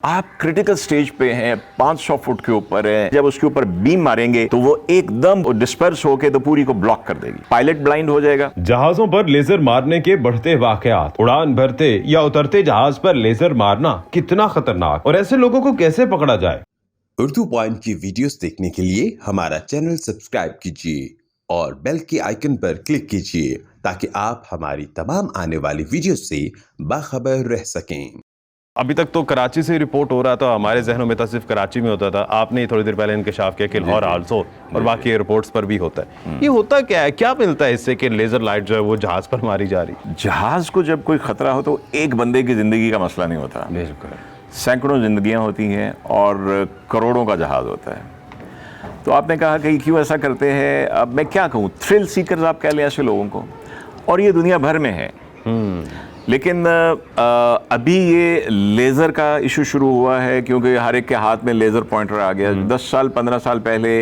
आप critical stage पे हैं, 500 फुट के ऊपर है, जब उसके ऊपर बीम मारेंगे तो वो एकदम डिस्पर्स होके तो पूरी को ब्लॉक कर देगी। पायलट ब्लाइंड हो जाएगा। जहाजों पर लेजर मारने के बढ़ते वाकयात, उड़ान भरते या उतरते जहाज पर लेजर मारना कितना खतरनाक और ऐसे लोगों को कैसे पकड़ा जाए। उर्दू पॉइंट की वीडियोस देखने के लिए हमारा चैनल सब्सक्राइब कीजिए और बेल के आइकन पर क्लिक कीजिए ताकि आप हमारी तमाम आने वाली वीडियो से बाखबर रह सकें। अभी तक तो कराची से रिपोर्ट हो रहा था, हमारे जहनों में था सिर्फ कराची में होता था। आपने थोड़ी देर पहले इंकशाफ किया कि लाहौर आल्सो और बाकी एयरपोर्ट्स पर भी होता है। ये होता क्या है, क्या मिलता है इससे कि लेजर लाइट जो है वो जहाज पर मारी जा रही? जहाज को जब कोई खतरा हो तो एक बंदे की जिंदगी का मसला नहीं होता, बिल्कुल सैकड़ों जिंदगियां होती हैं और करोड़ों का जहाज होता है। तो आपने कहा कि क्यों ऐसा करते हैं। अब मैं क्या कहूँ, थ्रिल सीकर्स आप कह लें ऐसे लोगों को, और ये दुनिया भर में है। लेकिन अभी ये लेज़र का इशू शुरू हुआ है क्योंकि हर एक के हाथ में लेज़र पॉइंटर आ गया। 10 साल 15 साल पहले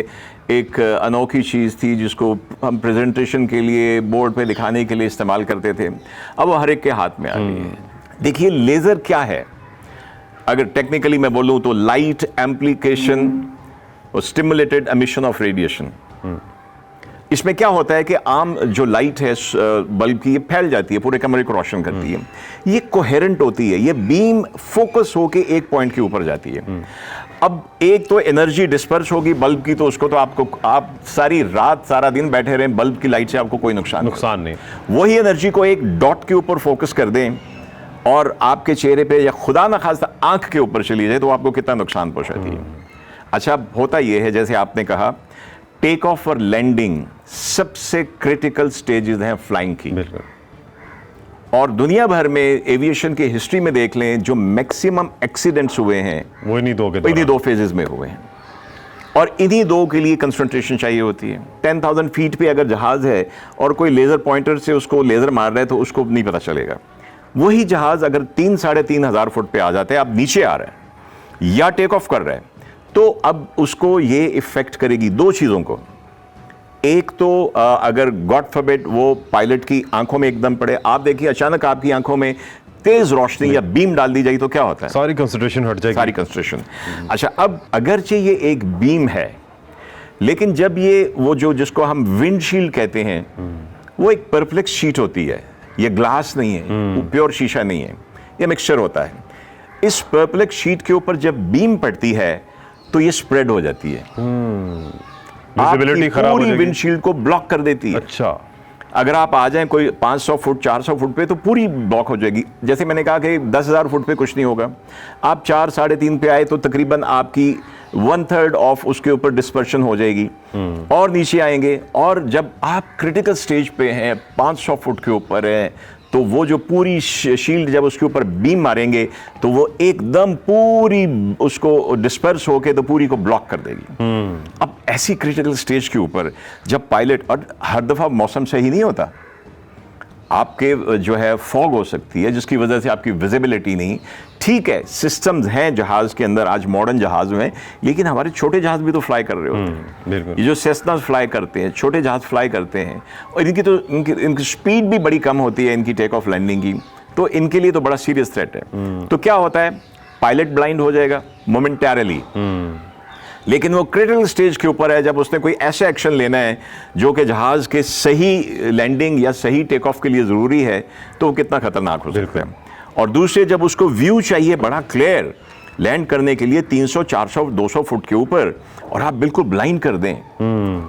एक अनोखी चीज़ थी जिसको हम प्रेजेंटेशन के लिए बोर्ड पे दिखाने के लिए इस्तेमाल करते थे, अब वो हर एक के हाथ में आ गई है। देखिए लेज़र क्या है, अगर टेक्निकली मैं बोलूँ तो लाइट एम्प्लीकेशन और स्टिमुलेटेड एमिशन ऑफ रेडिएशन। इसमें क्या होता है कि आम जो लाइट है बल्ब की, ये फैल जाती है, पूरे कमरे को रोशन करती है, ये कोहेरेंट होती है, ये बीम फोकस होके एक पॉइंट के ऊपर जाती है। अब एक तो एनर्जी डिस्पर्स होगी बल्ब की, तो उसको तो आप सारी रात सारा दिन बैठे रहें, बल्ब की लाइट से आपको कोई नुकसान नहीं। वही एनर्जी को एक डॉट के ऊपर फोकस कर दें और आपके चेहरे पे या खुदा न खास्ता आंख के ऊपर चली जाए तो आपको कितना नुकसान पहुंचाती है। अच्छा, होता यह है जैसे आपने कहा, टेक ऑफ और लैंडिंग सबसे क्रिटिकल स्टेजेस हैं फ्लाइंग की। और दुनिया भर में एविएशन की हिस्ट्री में देख लें, जो मैक्सिमम एक्सीडेंट्स हुए हैं वो इन्हीं दो फेजेस में हुए हैं, और इन्हीं दो के लिए कंसंट्रेशन चाहिए होती है। 10,000 फीट पे अगर जहाज है और कोई लेजर पॉइंटर से उसको लेजर मार रहा है तो उसको नहीं पता चलेगा। वही जहाज अगर 3-3,500 फुट पे आ जाते हैं, आप नीचे आ रहे हैं या टेक ऑफ कर रहे हैं, तो अब उसको ये इफेक्ट करेगी दो चीज़ों को। एक तो अगर गॉड फॉरबिड वो पायलट की आंखों में एकदम पड़े, आप देखिए अचानक आपकी आंखों में तेज रोशनी या बीम डाल दी जाए तो क्या होता है, सारी कंसंट्रेशन हट जाएगी, सारी कंसंट्रेशन। अच्छा, अब अगरचे ये एक बीम है, लेकिन जब ये वो जो जिसको हम विंडशील्ड कहते हैं, वो एक परप्लेक्स शीट होती है, ये ग्लास नहीं है, वो प्योर शीशा नहीं है, ये मिक्सचर होता है। इस परप्लेक्स शीट के ऊपर जब बीम पड़ती है तो ये स्प्रेड हो जाती है, विजिबिलिटी खराब हो पूरी जाएगी, विंडशील्ड को ब्लॉक कर देती है। अच्छा, अगर आप आ जाएं कोई 500 फुट 400 फुट पे तो पूरी ब्लॉक हो जाएगी। जैसे मैंने कहा कि 10,000 फुट पे कुछ नहीं होगा, आप 4-3.5 पे आए तो तकरीबन आपकी 1/3 ऑफ उसके ऊपर डिस्पर्शन हो जाएगी, और नीचे आएंगे, और जब आप क्रिटिकल स्टेज पे हैं, 500 फुट के ऊपर है, तो वो जो पूरी शील्ड जब उसके ऊपर बीम मारेंगे तो वो एकदम पूरी उसको डिस्पर्स होके तो पूरी को ब्लॉक कर देगी। अब ऐसी क्रिटिकल स्टेज के ऊपर जब पायलट, और हर दफा मौसम सही नहीं होता, आपके जो है फॉग हो सकती है जिसकी वजह से आपकी विजिबिलिटी नहीं। ठीक है, सिस्टम्स हैं जहाज के अंदर, आज मॉडर्न जहाज में, लेकिन हमारे छोटे जहाज भी तो फ्लाई कर रहे होते हैं। ये जो सेस्नास फ्लाई करते हैं, छोटे जहाज फ्लाई करते हैं, और इनकी स्पीड भी बड़ी कम होती है, इनकी टेक ऑफ लैंडिंग की, तो इनके लिए तो बड़ा सीरियस थ्रेट है। तो क्या होता है, पायलट ब्लाइंड हो जाएगा मोमेंटरली, लेकिन वो क्रिटिकल स्टेज के ऊपर है, जब उसने कोई ऐसा एक्शन लेना है जो कि जहाज के सही लैंडिंग या सही टेक ऑफ के लिए ज़रूरी है, तो वो कितना खतरनाक हो सकता है। और दूसरे, जब उसको व्यू चाहिए बड़ा क्लियर लैंड करने के लिए 300, 400, 200 फुट के ऊपर, और आप बिल्कुल ब्लाइंड कर दें,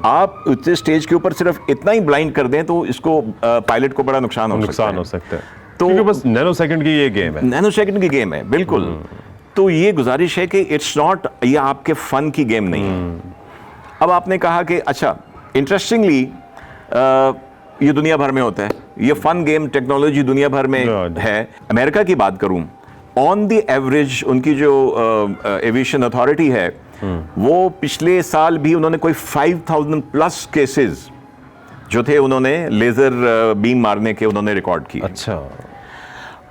आप उतने स्टेज के ऊपर सिर्फ इतना ही ब्लाइंड कर दें तो इसको पायलट को बड़ा नुकसान हो सकता है। तो बस नैनो सेकंड की ये गेम है, नैनो सेकंड की गेम है, बिल्कुल। तो ये गुजारिश है कि इट्स नॉट, ये आपके फन की गेम नहीं है। अब आपने कहा कि अच्छा, इंटरेस्टिंगली ये दुनिया भर में होता है, ये फन गेम टेक्नोलॉजी दुनिया भर में है। अमेरिका की बात करूं, ऑन द एवरेज उनकी जो एविएशन अथॉरिटी है, वो पिछले साल भी उन्होंने कोई 5,000 प्लस केसेस जो थे उन्होंने लेजर बीम मारने के उन्होंने रिकॉर्ड किए। अच्छा,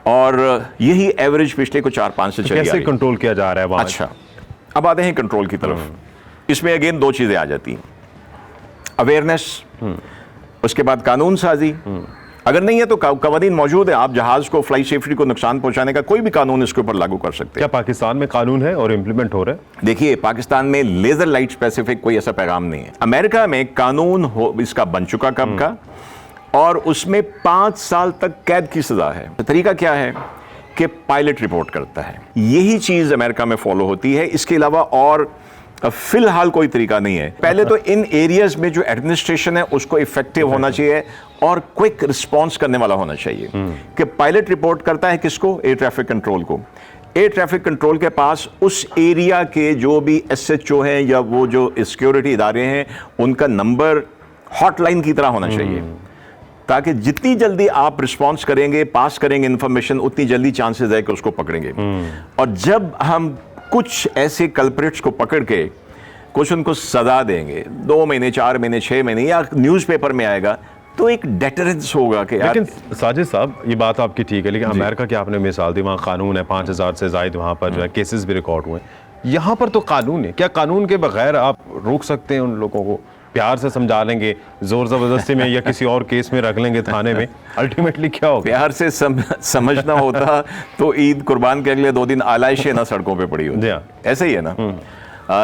और यही एवरेज पिछले को 4-5 से चली आ रही है। कैसे कंट्रोल किया जा रहा है वहां? अच्छा, अब आते हैं कंट्रोल की तरफ। इसमें अगेन दो चीजें आ जाती हैं, अवेयरनेस, उसके बाद कानून साजी, अगर नहीं है तो कवानीन मौजूद है, आप जहाज को, फ्लाइट सेफ्टी को नुकसान पहुंचाने का कोई भी कानून इसके ऊपर लागू कर सकते हैं। क्या पाकिस्तान में कानून है और इम्प्लीमेंट हो रहा है? देखिए, पाकिस्तान में लेजर लाइट स्पेसिफिक कोई ऐसा पैगाम नहीं है। अमेरिका में कानून इसका बन चुका कब का, और उसमें 5 साल तक कैद की सजा है। तरीका क्या है कि पायलट रिपोर्ट करता है, यही चीज अमेरिका में फॉलो होती है। इसके अलावा और फिलहाल कोई तरीका नहीं है। पहले तो इन एरियाज में जो एडमिनिस्ट्रेशन है उसको इफेक्टिव होना चाहिए और क्विक रिस्पॉन्स करने वाला होना चाहिए। कि पायलट रिपोर्ट करता है किसको? एयर ट्रैफिक कंट्रोल को। एयर ट्रैफिक कंट्रोल के पास उस एरिया के जो भी SHO हैं या वो जो सिक्योरिटी इदारे हैं, उनका नंबर हॉटलाइन की तरह होना चाहिए, ताकि जितनी जल्दी आप रिस्पॉन्स करेंगे, पास करेंगे इंफॉर्मेशन, उतनी जल्दी चांसेस है कि उसको पकड़ेंगे। और जब हम कुछ ऐसे कल्प्रिट्स को पकड़ के कुछ उनको सजा देंगे, 2 महीने, 4 महीने, 6 महीने, या न्यूज़पेपर में आएगा, तो एक डेटरेंस होगा कि यार। लेकिन साजिद साहब, ये बात आपकी ठीक है, लेकिन अमेरिका की आपने मिसाल दी, वहाँ कानून है, 5000 से ज़ायद वहाँ पर जो है केसेस भी रिकॉर्ड हुए। यहाँ पर तो कानून है, क्या कानून के बगैर आप रोक सकते हैं उन लोगों को? प्यार से समझा लेंगे, जोर जबरदस्ती में या किसी और केस में रख लेंगे थाने में, अल्टीमेटली क्या होगा? प्यार से समझना होता तो ईद कुर्बान के अगले 2 दिन आलाइशें ना सड़कों पे पड़ी होती। ऐसे ही है ना।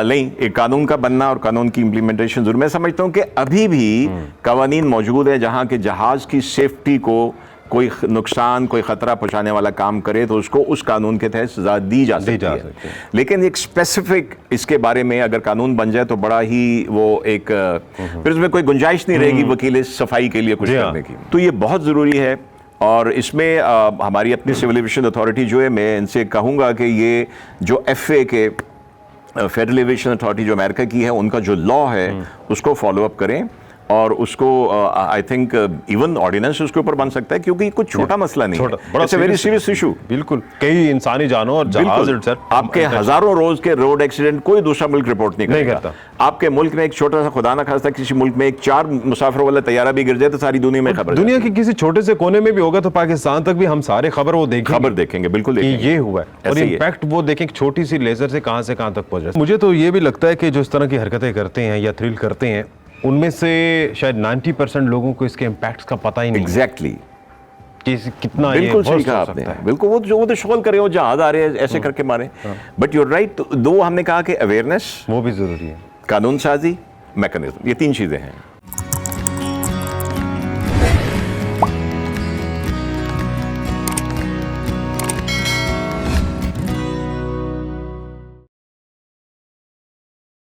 नहीं, एक कानून का बनना और कानून की इंप्लीमेंटेशन जरूर। मैं समझता हूं कि अभी भी कवानीन मौजूद है जहां के जहाज की सेफ्टी को कोई नुकसान, कोई खतरा पहुंचाने वाला काम करे तो उसको उस कानून के तहत सजा दी जा सकती है। लेकिन एक स्पेसिफिक इसके बारे में अगर कानून बन जाए तो बड़ा ही वो एक फिर उसमें कोई गुंजाइश नहीं रहेगी वकील सफाई के लिए कुछ करने की। तो ये बहुत ज़रूरी है। और इसमें हमारी अपनी सिविल एविएशन अथॉरिटी जो है, मैं इनसे कहूँगा कि ये जो FAA के फेडरल एविएशन अथॉरिटी जो अमेरिका की है, उनका जो लॉ है उसको फॉलो अप करें, और उसको आई थिंक इवन ऑर्डिनेंस उसके ऊपर बन सकता है, क्योंकि कुछ छोटा मसला नहीं है, it's a very serious issue. बिल्कुल, कई इंसानी जानों और जहाज आपके हजारों रोज के रोड एक्सीडेंट कोई दूसरा मुल्क रिपोर्ट नहीं करता। आपके मुल्क में एक छोटा सा, खुदा ना खास्ता किसी मुल्क में एक 4 मुसाफिरों वाला तैयारा भी गिर जाए तो सारी दुनिया में खबर, दुनिया के किसी छोटे से कोने में भी होगा तो पाकिस्तान तक भी हम सारे खबर देखेंगे, बिल्कुल देखेंगे ये हुआ है। और इम्पैक्ट वो देखें छोटी सी लेजर से कहां तक पहुंच रहा है। मुझे तो ये भी लगता है कि जो इस तरह की हरकतें करते हैं या थ्रिल करते हैं, उनमें से शायद 90% लोगों को इसके इम्पैक्ट्स का पता ही नहीं। एग्जैक्टली, कितना बिल्कुल सही कहा आपने। बिल्कुल, वो तो शुगल करे, वो जहाज आ रहे हैं ऐसे करके मारे। बट यूर राइट, दो हमने कहा कि अवेयरनेस वो भी जरूरी है, कानून साजी, मैकेनिज्म, ये 3 चीजें हैं।